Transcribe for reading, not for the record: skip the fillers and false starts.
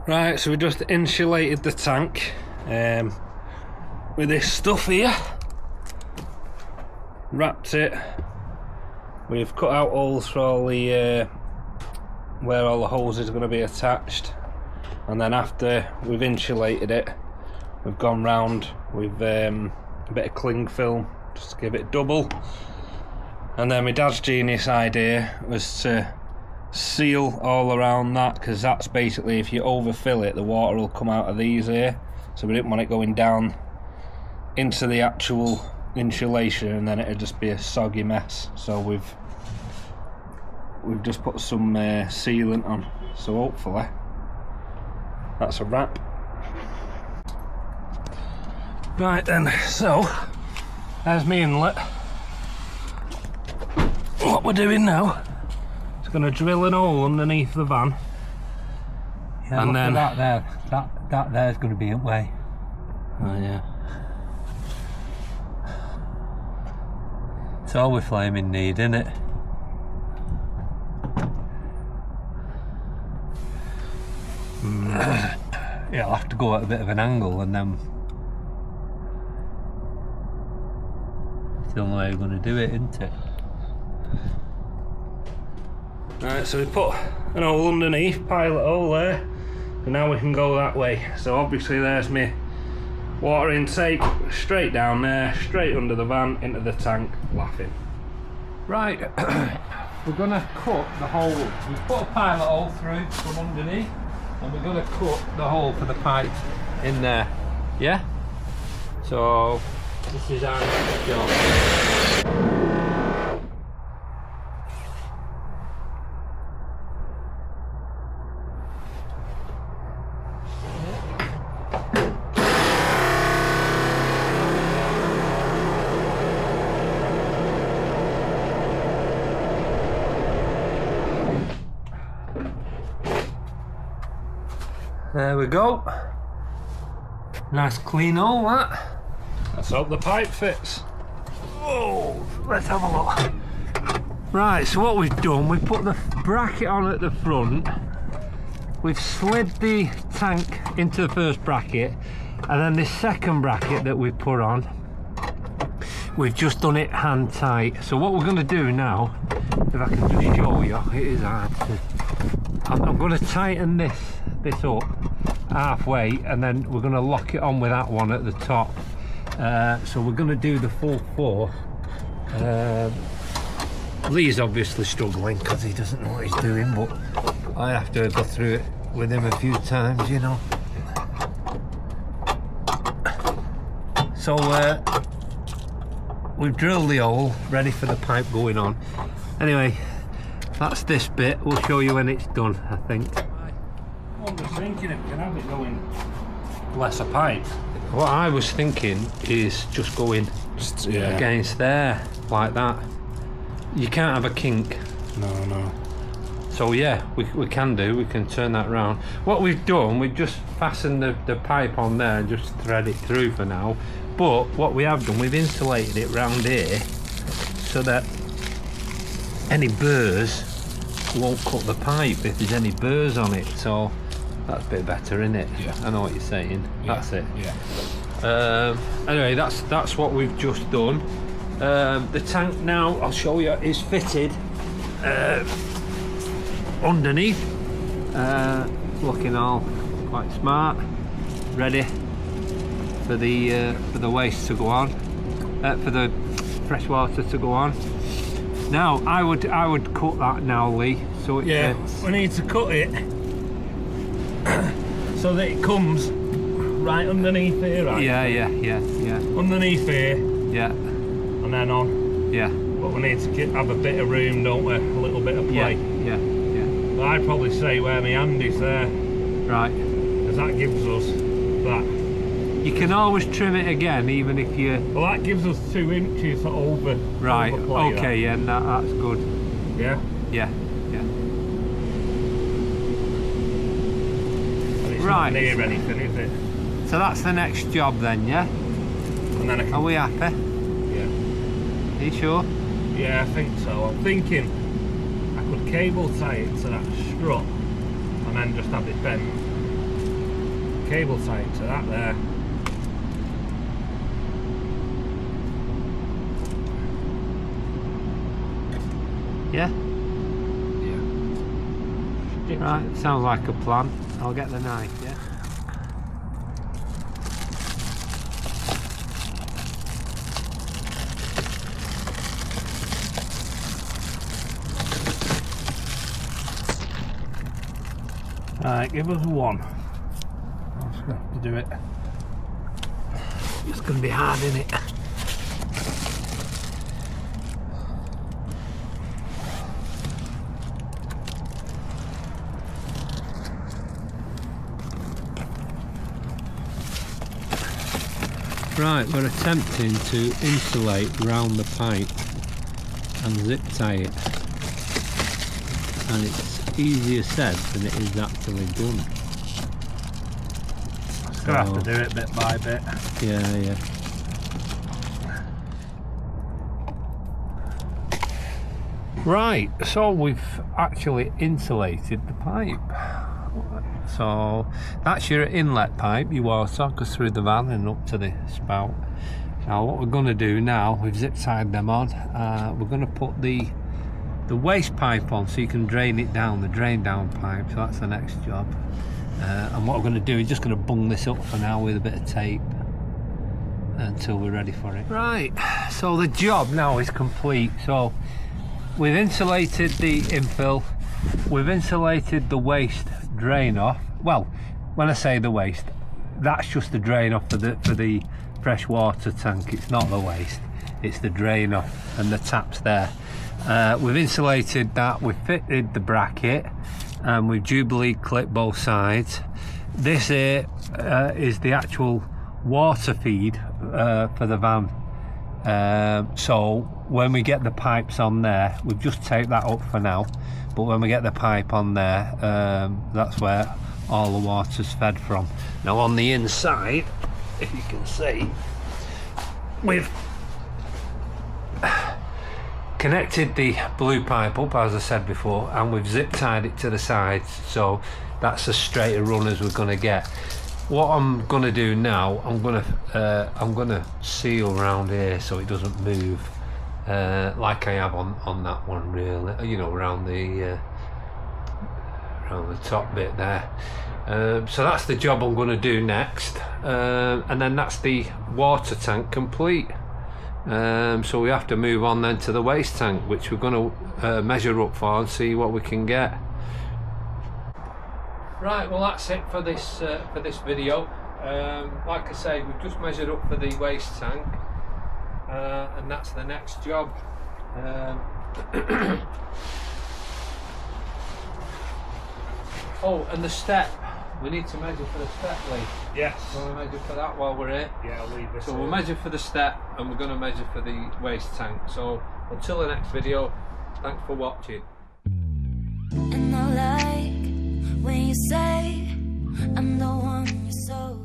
Right, so we just insulated the tank with this stuff here, wrapped it. We've cut out holes for all the where all the hoses are going to be attached, and then after we've insulated it, we've gone round with a bit of cling film just to give it double. And then my dad's genius idea was to seal all around that, because that's basically, if you overfill it, the water will come out of these here, so we didn't want it going down into the actual insulation and then it'd just be a soggy mess. So we've just put some sealant on, so hopefully that's a wrap. Right then, so there's my inlet. What we're doing now, going to drill an hole underneath the van, yeah, and then that there's going to be a way. Oh yeah. It's all we flaming need, isn't it? Yeah, I'll have to go at a bit of an angle, and then still know how you're going to do it, isn't it? Right, so we put an hole underneath, pilot hole there, and now we can go that way. So obviously there's my water intake, straight down there, straight under the van, into the tank, laughing. Right, we're going to cut the hole. We've put a pilot hole through from underneath, and we're going to cut the hole for the pipe in there, yeah? So this is our next job. There we go. Nice clean hole, that. Let's hope the pipe fits. Oh, let's have a look. Right, so what we've done, we've put the bracket on at the front. We've slid the tank into the first bracket, and then this second bracket that we've put on, we've just done it hand tight. So what we're going to do now, if I can just show you, it is hard. I'm going to tighten this up halfway, and then we're going to lock it on with that one at the top. So we're going to do the full 4. Lee's obviously struggling because he doesn't know what he's doing, but I have to go through it with him a few times, you know. So we've drilled the hole, ready for the pipe going on. Anyway, that's this bit. We'll show you when it's done, I think. I'm just thinking if we can have it going less a pipe. What I was thinking is just going against there, like that. You can't have a kink. No. So yeah, we can turn that round. What we've done, we've just fastened the pipe on there and just thread it through for now. But what we have done, we've insulated it round here so that any burrs won't cut the pipe if there's any burrs on it. So that's a bit better, isn't it? Yeah. I know what you're saying. Yeah. That's it. Yeah. Anyway, that's what we've just done. The tank now, I'll show you, is fitted underneath, looking all quite smart, ready for the waste to go on, for the fresh water to go on. Now I would cut that now, Lee, so it fits. We need to cut it so that it comes right underneath here, right? Yeah. Underneath here. Yeah. And then on. Yeah. But we need to have a bit of room, don't we? A little bit of play. Yeah. But I'd probably say where my hand is there. Right. Because that gives us that. You can always trim it again, even if you... Well, that gives us 2 inches over. Right, overplay okay, that. yeah, that's good. Yeah? Yeah. And it's Right. not near anything, is it? So that's the next job then, yeah? And then I can... Are we happy? Yeah. Are you sure? Yeah, I think so. I'm thinking I could cable tie it to that strut and then just have it bent cable tie to that there. Yeah? Yeah. Right, sounds like a plan. I'll get the knife, yeah? Right, give us one. I'm just going to have to do it. It's going to be hard, isn't it? Right, we're attempting to insulate round the pipe and zip tie it, and it's easier said than it is actually done. Just going to have to do it bit by bit. Yeah, yeah. Right, so we've actually insulated the pipe. So that's your inlet pipe, your water goes through the van and up to the spout. Now what we're going to do now, we've zip tied them on, we're going to put the waste pipe on so you can drain it down, the drain down pipe, so that's the next job. And what we're going to do is just going to bung this up for now with a bit of tape until we're ready for it. Right, so the job now is complete. So we've insulated the infill, we've insulated the waste drain off. Well, when I say the waste, that's just the drain off for the fresh water tank. It's not the waste, it's the drain off and the taps there. We've insulated that, we've fitted the bracket, and we've Jubilee clipped both sides. This here is the actual water feed for the van. So when we get the pipes on there, we've just taped that up for now, but when we get the pipe on there, that's where all the water's fed from. Now on the inside, if you can see, we've connected the blue pipe up as I said before, and we've zip tied it to the sides, so that's as straight a run as we're going to get. What I'm going to do now, I'm going to seal around here so it doesn't move, like I have on that one, really, you know, around the top bit there. So that's the job I'm going to do next, and then that's the water tank complete. So we have to move on then to the waste tank, which we're going to measure up for and see what we can get. Right, well that's it for this video. Like I say, we've just measured up for the waste tank, and that's the next job. Oh, and the step. We need to measure for the step, Lee. Yes. We'll measure for that while we're here. Yeah, I'll leave this. So we'll measure for the step, and we're going to measure for the waste tank. So until the next video, thanks for watching. And I like when you say I'm the one you're so